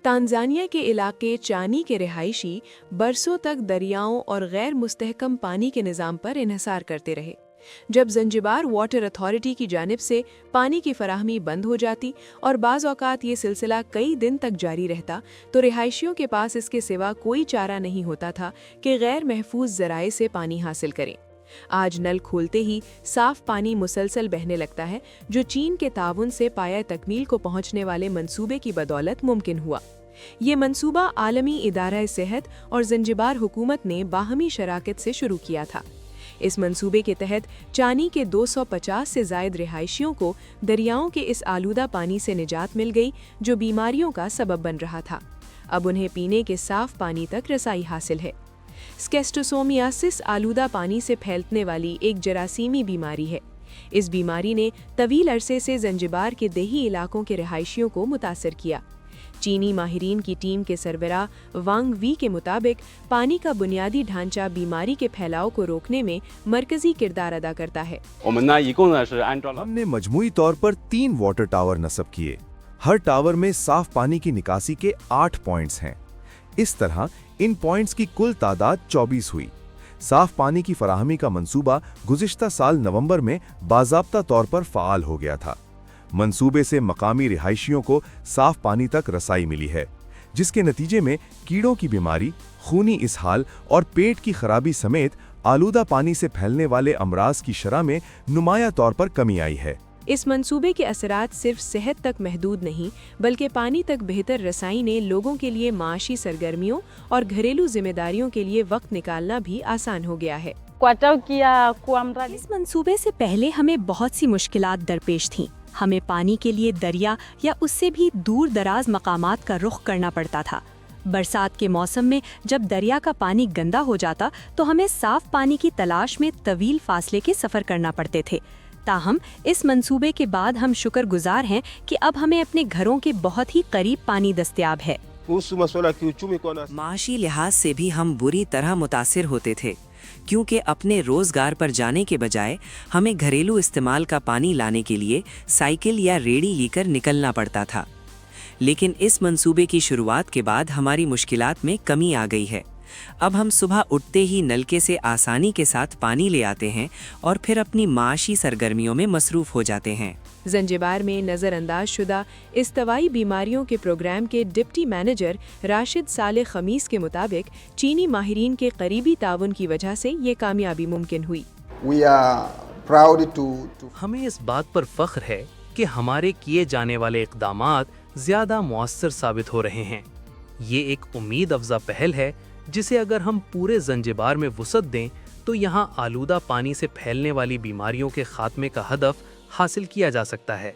Tanzania के इलाके चानी के रिहायशी बरसों तक दरियाओं और गैर मुस्तहकम पानी के निज़ाम पर इन्हिसार करते रहे। जब ज़ंजिबार वाटर अथॉरिटी की जानिब से पानी की फराहमी बंद हो जाती और बाज़ औक़ात ये सिलसिला कई दिन तक जारी रहता, तो रिहायशियों के पास इसके सिवा कोई चारा नहीं होता था कि गैर महफूज ज़राए से पानी हासिल करें। आज नल खोलते ही साफ पानी मुसलसल बहने लगता है, जो चीन के ताउन से पाया तकमील को पहुंचने वाले मंसूबे की बदौलत मुमकिन हुआ। ये मंसूबा आलमी इदारा सेहत और ज़ंजिबार हुकूमत ने बाहमी शराकत से शुरू किया था। इस मंसूबे के तहत चानी के 250 से ज़ायद रिहायशियों को दरियाओं के इस आलूदा पानी से निजात मिल गई, जो बीमारियों का सबब बन रहा था। अब उन्हें पीने के साफ पानी तक रसाई हासिल है। स्केस्टोसोमियासिस आलूदा पानी से फैलने वाली एक जरासीमी बीमारी है। इस बीमारी ने तवील अरसे से ज़ंजिबार के देही इलाकों के रिहायशियों को मुतासर किया। चीनी माहिरीन की टीम के सरबराह वांग वी के मुताबिक पानी का बुनियादी ढांचा बीमारी के फैलाव को रोकने में मरकजी किरदार अदा करता है। हमने मजमूई तौर पर 3 वाटर टावर नस्ब किए। हर टावर में साफ पानी की निकासी के 8 पॉइंट्स हैं। इस तरह इन पॉइंट्स की कुल तादाद 24 हुई। साफ पानी की फराहमी का मंसूबा गुज़िश्ता साल नवंबर में बाज़ाब्ता तौर पर फ़ाल हो गया था। मंसूबे से मकामी रिहायशियों को साफ पानी तक रसाई मिली है, जिसके नतीजे में कीड़ों की बीमारी, खूनी इसहाल और पेट की खराबी समेत आलूदा पानी से फैलने वाले अमराज की शरह में नुमायां तौर पर कमी आई है। इस मंसूबे के असरात सिर्फ सेहत तक महदूद नहीं, बल्कि पानी तक बेहतर रसाई ने लोगों के लिए माशी सरगर्मियों और घरेलू जिम्मेदारियों के लिए वक्त निकालना भी आसान हो गया है। इस मंसूबे से पहले हमें बहुत सी मुश्किलात दरपेश थीं। हमें पानी के लिए दरिया या उससे भी दूर दराज मकामात का रुख करना पड़ता था। बरसात के मौसम में जब दरिया का पानी गंदा हो जाता तो हमें साफ पानी की तलाश में तवील फासले के सफ़र करना पड़ते थे। ताहम इस मंसूबे के बाद हम शुक्रगुजार हैं कि अब हमें अपने घरों के बहुत ही करीब पानी दस्तयाब है। माशी लिहाज से भी हम बुरी तरह मुतासिर होते थे, क्योंकि अपने रोजगार पर जाने के बजाय हमें घरेलू इस्तेमाल का पानी लाने के लिए साइकिल या रेड़ी लेकर निकलना पड़ता था। लेकिन इस मंसूबे की शुरुआत के बाद हमारी मुश्किलात में कमी आ गई है। अब हम सुबह उठते ही नलके से आसानी के साथ पानी ले आते हैं और फिर अपनी माशी सरगर्मियों में मसरूफ हो जाते हैं। ज़ंजिबार में नज़रअंदाज शुदा इस्तवाई बीमारियों के प्रोग्राम के डिप्टी मैनेजर राशिद साले खमीस के मुताबिक चीनी माहिरीन के करीबी ताउन की वजह से ये कामयाबी मुमकिन हुई। हमें इस बात पर फख्र है कि हमारे किए जाने वाले इक़दामात ज़्यादा मुअस्सर साबित हो रहे हैं। ये एक उम्मीद अफजा पहल है जिसे अगर हम पूरे ज़ंजिबार में वुसअत दें तो यहाँ आलूदा पानी से फैलने वाली बीमारियों के खात्मे का हदफ हासिल किया जा सकता है।